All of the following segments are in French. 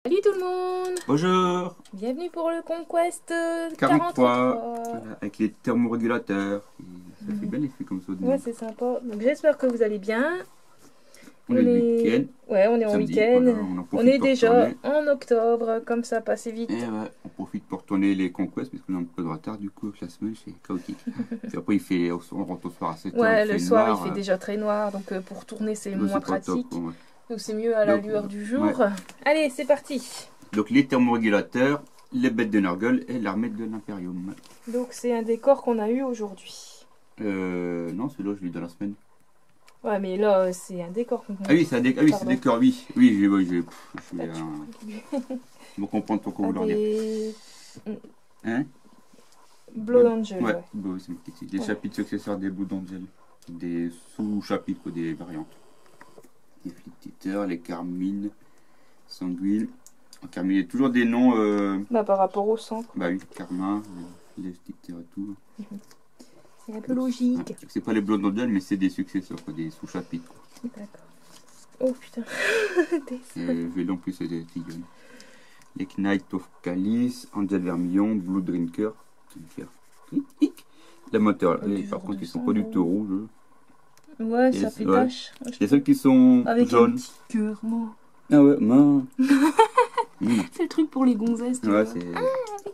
Salut tout le monde! Bonjour! Bienvenue pour le Conquest 43, voilà, avec les thermorégulateurs. Ça fait bien l'effet comme ça. Ouais, c'est sympa. Donc j'espère que vous allez bien. On est le week-end. Ouais, on est en Samedi, week-end. voilà, on est pour déjà retourner. en octobre, comme ça passe vite. Et ouais, on profite pour tourner les Conquest parce qu'on a un peu de retard du coup avec la semaine, c'est chaotique. Puis après, on rentre au soir à 7h. Ouais, le soir noir, il fait déjà très noir, donc pour tourner c'est moins pratique. Top, ouais. Donc c'est mieux à la lueur du jour. Ouais. Allez, c'est parti! Donc les thermorégulateurs, les bêtes de Nurgle et l'armée de l'Imperium. Donc c'est un décor qu'on a eu aujourd'hui. Non, celui-là je l'ai eu dans la semaine. Ouais, mais là c'est un décor qu'on... Ah oui, c'est un décor, oui. Oui, je vais comprendre ton qu'on vouloir dire. Hein? Blood Angel, ouais. Bah, c'est marqué ici. Des chapitres successeurs des Blood Angel. Des sous-chapitres, des variantes. Les Flittiteurs, les Carmine, Sanguine. Carmine, il y a toujours des noms. Bah, par rapport au centre. Bah oui, Carmin, les Flittiteurs et tout. C'est un peu logique. Ouais. C'est pas les Blood Angel, mais c'est des successeurs, quoi, des sous-chapitres. D'accord. Oh putain. Vélon plus des Tigres. Les Knight of Calice, Angel Vermillon, Blue Drinker. Les moteurs, par contre, ils sont pas du tout rouges. Ouais, ça fait tache. Il y a ceux qui sont avec jaunes. Un petit cœur, moi. Ah ouais, mince. C'est le truc pour les gonzesses. Ouais,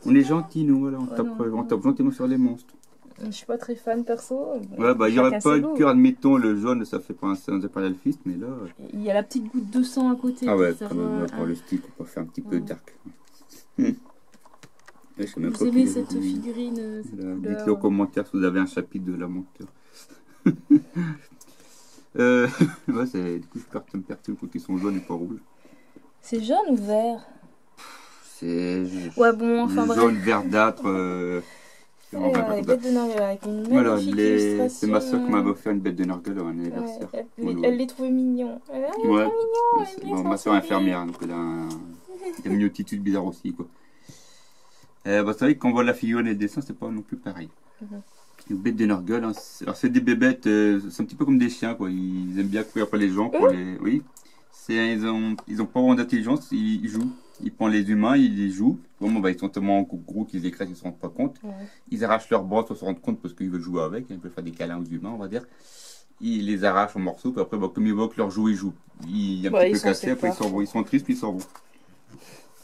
on est gentils, nous, voilà. On tape gentiment sur les monstres. Je suis pas très fan perso. Ouais, bah il n'y aurait pas le cœur, admettons, le jaune, ça fait pas un Imperial Fist, mais là. Il y a la petite goutte de sang à côté. Ah ouais, quand même, pour le stick, on peut faire un petit peu dark. Vous aimez cette figurine? Dites-le en commentaire si vous avez un chapitre de la monture. Ouais, du coup, ça me perturbe quand ils sont jaunes et pas rouges. C'est jaune ou vert? C'est ouais, bon, enfin jaune verdâtre. Les bêtes de Nurgle avec une magnifique illustration. C'est ma soeur qui m'avait offert une bête de Nurgle à un anniversaire. Elle les trouvait mignons. Ma soeur est infirmière, donc elle a une multitude bizarre aussi, quoi. Bah, c'est vrai que quand on voit la figurine et le dessin, c'est pas non plus pareil. Une bête de Nurgle, hein, alors c'est des bébêtes, c'est un petit peu comme des chiens, quoi. Ils aiment bien courir après les gens pour les. Oui. Ils ont pas vraiment d'intelligence, ils jouent. Ils prennent les humains, ils les jouent. Vraiment, bah, ils sont tellement gros qu'ils écrasent, ils ne se rendent pas compte. Ils arrachent leurs bras sans se rendre compte parce qu'ils veulent jouer avec. Ils veulent faire des câlins aux humains, on va dire. Ils les arrachent en morceaux, puis après, bah, comme ils voient que leur jouet joue, il est un petit peu cassé, après ils sont tristes, puis ils s'en vont.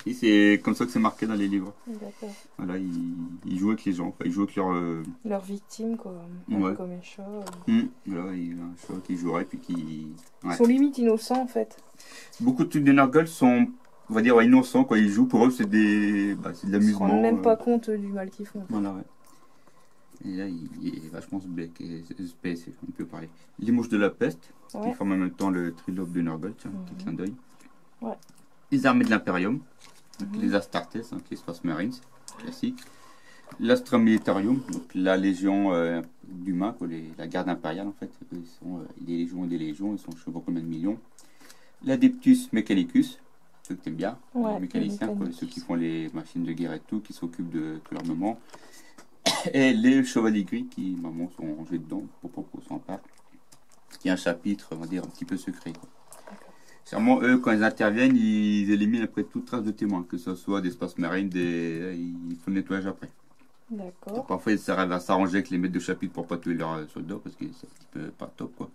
Et c'est comme ça que c'est marqué dans les livres. Voilà, ils jouent avec les gens, ils jouent avec leurs victimes, quoi. Comme un chat. Voilà, il y a un chat qui jouerait, puis qui. Ils sont limite innocents, en fait. Beaucoup de trucs de Nurgle sont, on va dire, innocents, quoi. Ils jouent, pour eux, c'est de l'amusement. Ils se rendent même pas compte du mal qu'ils font. Voilà, ouais. Et là, il est vachement space, on peut parler. Les mouches de la peste, qui forment en même temps le trilobe de Nurgle, tiens, petit clin d'œil. Les armées de l'Imperium, les Astartes, hein, les Space Marines, classique. L'Astra Militarium, donc la légion d'humains, la garde impériale en fait. Ils sont des légions et des légions, ils sont je sais pas combien de millions. L'Adeptus Mechanicus, ceux que tu aimes bien, les mécaniciens, quoi, ceux qui font les machines de guerre et tout, qui s'occupent de tout l'armement. Et les chevaliers gris qui maman, sont rangés dedans, pour qu'on s'en parle. Il y a un chapitre, on va dire, un petit peu secret. Sûrement, eux, quand ils interviennent, ils éliminent après toute trace de témoins, que ce soit des Space Marines, ils font le nettoyage après. D'accord. Parfois, ils arrivent à s'arranger avec les maîtres de chapitre pour pas tuer leurs soldats, parce que c'est un petit peu pas top, quoi.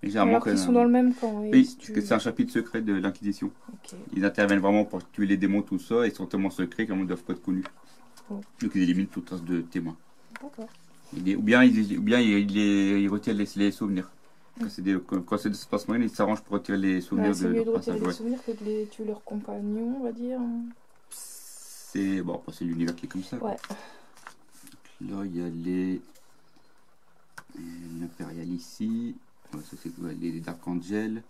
Mais alors qu'ils sont dans le même camp. Oui, parce que c'est un chapitre secret de l'Inquisition. Ils interviennent vraiment pour tuer les démons, tout ça, et ils sont tellement secrets qu'ils ne doivent pas être connus. Donc ils éliminent toute trace de témoins. Ou bien ils retirent les souvenirs. Quand c'est des Space Marines, ils s'arrangent pour retirer les souvenirs de leur passage. C'est mieux de retirer les souvenirs que de tuer leurs compagnons, on va dire. C'est bon, c'est l'univers qui est comme ça. Ouais. Donc là, il y a l'Impérial ici. Ouais, ça c'est les Dark Angel.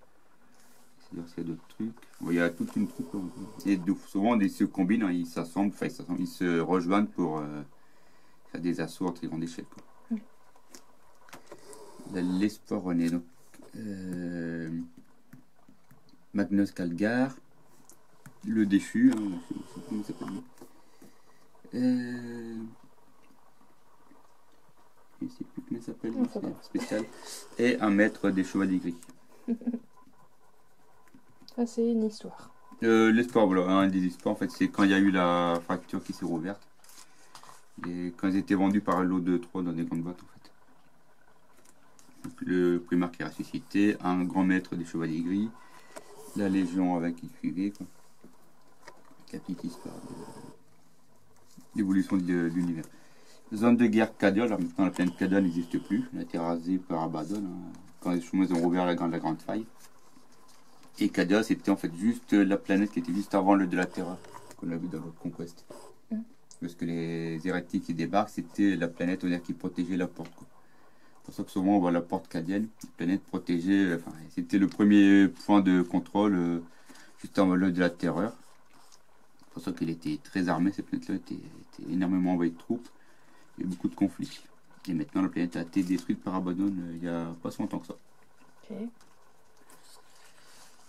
C'est-à-dire qu'il y a d'autres trucs. Il y a toute une troupe. Et souvent, ils se combinent, hein, ils s'assemblent, ils se rejoignent pour faire des assauts à très grande échelle. L'espoir René. Donc, Magnus Calgar. Le déchu. Hein, je sais pas comment ça s'appelle. Je ne sais plus comment ça s'appelle. C'est spécial. Et un maître des chevaliers gris. Ça, c'est une histoire. L'espoir, voilà, un des espoirs, en fait, c'est quand il y a eu la fracture qui s'est rouverte. Et quand ils étaient vendus par lot de 3 dans des grandes boîtes, en fait. Donc, le primaire qui est ressuscité, un grand maître des chevaliers gris, la légion avec qui suivait, quoi. La petite histoire d'évolution de l'univers. Zone de guerre Cadiol, alors maintenant la planète Cadiol n'existe plus, elle a été rasée par Abaddon, hein, quand les chemins ont rouvert la grande faille. Et Cadiol, c'était en fait juste la planète qui était juste avant le de la Terreur, qu'on a vu dans votre Conquest. Parce que les hérétiques qui débarquent, c'était la planète qui protégeait la porte, quoi. C'est pour ça que souvent on voit la porte cadienne, la planète protégée, enfin, c'était le premier point de contrôle juste avant le de la Terreur. C'est pour ça qu'elle était très armée, cette planète-là était énormément envahie de troupes, il y a eu beaucoup de conflits. Et maintenant la planète a été détruite par Abaddon il n'y a pas si longtemps que ça. Okay.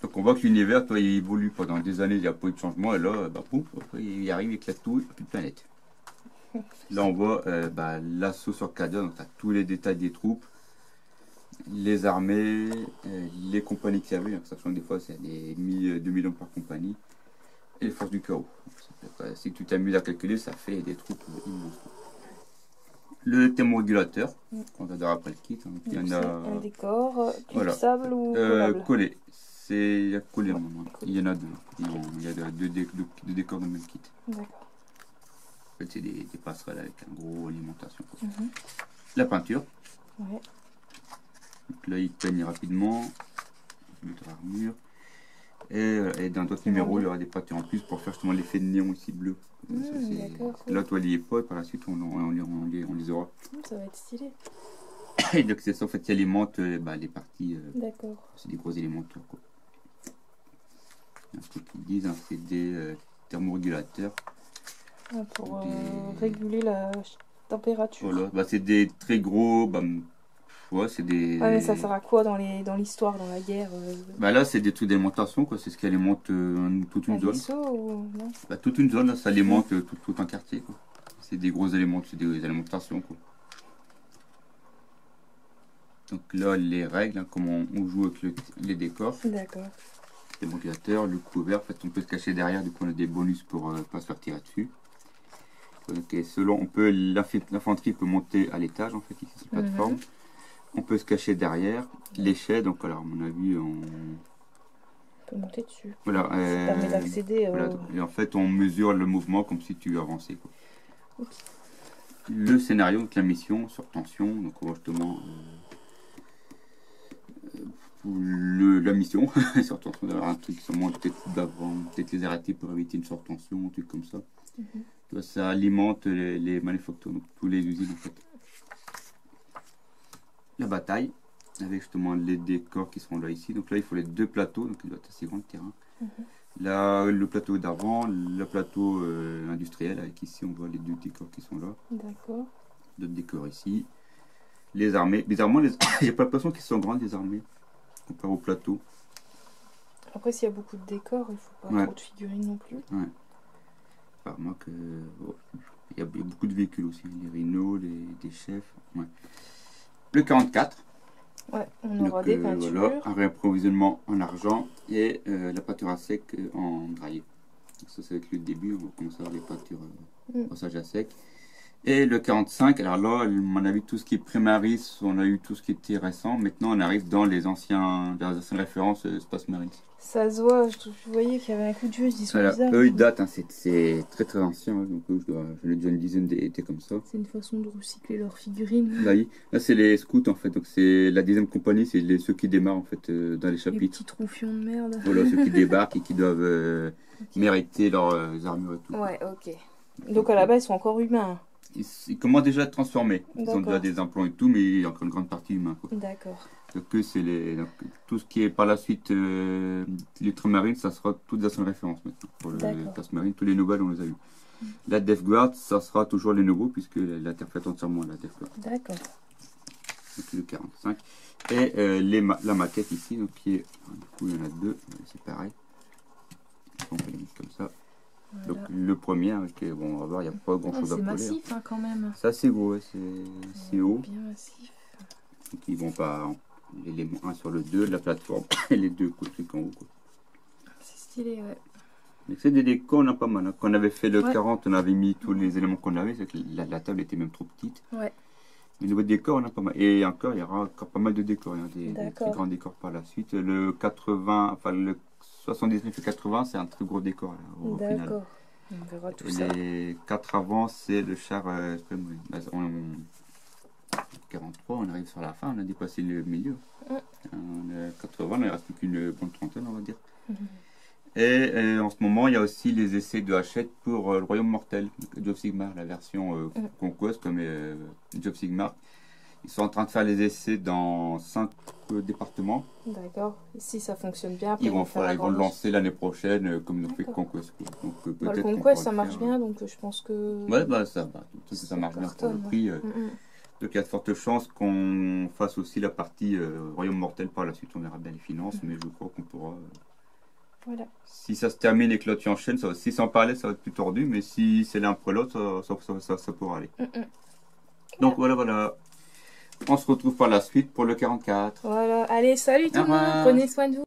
Donc on voit que l'univers, toi, il évolue pendant des années, il n'y a pas eu de changement, et là, bah, pouf, après, il arrive, il éclate tout, il n'y a plus de planète. Là on voit l'assaut sur Cadiol, donc tu as tous les détails des troupes, les armées, les compagnies qu'il y avait, sachant que des fois c'est des 2000 hommes par compagnie, et les forces du chaos. Donc, si tu t'amuses à calculer, ça fait des troupes immenses. Le thermorégulateur, on va voir après le kit. Hein, il y en a un décor, du sable ou collé. C'est collé normalement. Il y en a deux. Il y a deux décors dans le même kit. D'accord. En fait, c'est des passerelles avec un gros alimentation. La peinture. Ouais. Donc là, il peigne rapidement. Notre armure. Et dans d'autres numéros, il y aura des peintures en plus pour faire justement l'effet de néon ici bleu. Là, toi, les potes, par la suite, on les aura. Ça va être stylé. Et donc, c'est ça, en fait, qui alimente les parties. D'accord. C'est des gros éléments autour, quoi. Ce qu'ils disent, hein, c'est des thermorégulateurs. Pour réguler la température. Voilà, c'est des très gros. Ouais, c'est des. Ouais, mais ça sert à quoi dans l'histoire, dans la guerre Là, c'est des trucs d'alimentation, quoi. C'est ce qui alimente toute une zone. Ou non Toute une zone, là, ça alimente tout un quartier, quoi. C'est des gros éléments, c'est des alimentations, quoi. Donc là, les règles, hein, comment on joue avec les décors. D'accord. Les ventilateurs, le couvert, en fait, on peut se cacher derrière, du coup, on a des bonus pour pas se faire tirer dessus. Donc, l'infanterie peut monter à l'étage, en fait, ici, cette plateforme. On peut se cacher derrière. L'échelle, donc alors à mon avis, on peut monter dessus. Voilà. Ça permet d'accéder. Voilà, et en fait, on mesure le mouvement comme si tu avançais, quoi. Okay. Le scénario, donc la mission sur tension, donc on voit justement la mission sur tension, d'avoir un truc sûrement peut-être d'avant, peut-être les arrêter pour éviter une surtension, un truc comme ça. Ça alimente les manufactures, donc tous les usines en fait. La bataille, avec justement les décors qui seront là ici. Donc là, il faut les deux plateaux, donc il doit être assez grand le terrain. Là, le plateau d'avant, le plateau industriel, avec ici, on voit les deux décors qui sont là. D'accord. D'autres décors ici. Les armées. Bizarrement, j'ai pas l'impression qu'ils sont grandes, les armées, comparé au plateau. Après, s'il y a beaucoup de décors, il faut pas trop de figurines non plus. Ouais. Apparemment que... il y a beaucoup de véhicules aussi, les rhinos, des chefs. Ouais. Le 44. Ouais, on aura des peintures. Voilà, un réapprovisionnement en argent et la peinture à sec en graillé. Ça, c'est avec le début, on va commencer à avoir les peintures passage à sec. Et le 45, alors là, on a vu tout ce qui est Primaris, on a eu tout ce qui était récent. Maintenant, on arrive dans les anciennes références Space Marines. Ça se voit, je voyais qu'il y avait un coup de vieux, ils sont bizarres. Eux, ils datent, hein, c'est très très ancien, hein, donc je l'ai déjà une dizaine d'étés comme ça. C'est une façon de recycler leurs figurines. Là c'est les scouts en fait, donc c'est la 10e compagnie, c'est ceux qui démarrent en fait dans les chapitres. Les petits tronfions de merde. Voilà, ceux qui débarquent et qui doivent mériter leurs armures et tout. Ouais, ok. Donc à la base, ils sont encore humains. Ils commencent déjà à être transformés. Ils ont déjà des implants et tout, mais il y a encore une grande partie humaine. D'accord. Donc c'est tout ce qui est par la suite l'Ultramarine, ça sera toutes des anciennes références maintenant. Pour le Space Marine, tous les nouvelles on les a eu. La Death Guard, ça sera toujours les nouveaux puisque la Terre fait entièrement la Death Guard. D'accord. Donc le 45. Et la maquette ici, donc qui est, du coup il y en a deux, c'est pareil. On peut les mettre comme ça. Voilà. Donc le premier, bon, on va voir, il n'y a pas grand chose à coller. C'est massif hein, quand même. Ça c'est gros, c'est haut. Bien massif. Donc ils vont pas l'élément 1 sur le 2 de la plateforme et les deux trucs en haut. C'est stylé, ouais. C'est des décos, on a pas mal. Hein. Quand on avait fait le 40, on avait mis tous les éléments qu'on avait. Que la table était même trop petite. Ouais. Mais au niveau des décors, on a pas mal. Et encore, il y aura encore pas mal de décors. Hein, des très grands décors par la suite. Le 80, enfin le 79 et 80, c'est un très gros décor là, au final. D'accord. On verra tout ça. Les 4 avant, c'est le char. 43, on arrive sur la fin, on a dépassé le milieu. Le 80, il ne reste plus qu'une bonne trentaine, on va dire. Et en ce moment, il y a aussi les essais de Hachette pour le Royaume Mortel, Age of Sigmar, la version Conquest comme Age of Sigmar. Ils sont en train de faire les essais dans 5 départements. D'accord. Et si ça fonctionne bien, après ils vont le lancer l'année prochaine comme ils ont fait Conquest. Donc, le Conquest, ça marche bien, donc je pense que... Ouais, bah ça marche bien pour le prix. Donc il y a de fortes chances qu'on fasse aussi la partie Royaume Mortel par la suite. On verra bien les finances, mais je crois qu'on pourra... Voilà. Si ça se termine et que l'autre enchaîne, si ça en parlait, ça va être plus tordu, mais si c'est l'un après l'autre, ça pourra aller. Donc voilà. On se retrouve par la suite pour le 44. Voilà. Allez, salut tout le monde. Prenez soin de vous.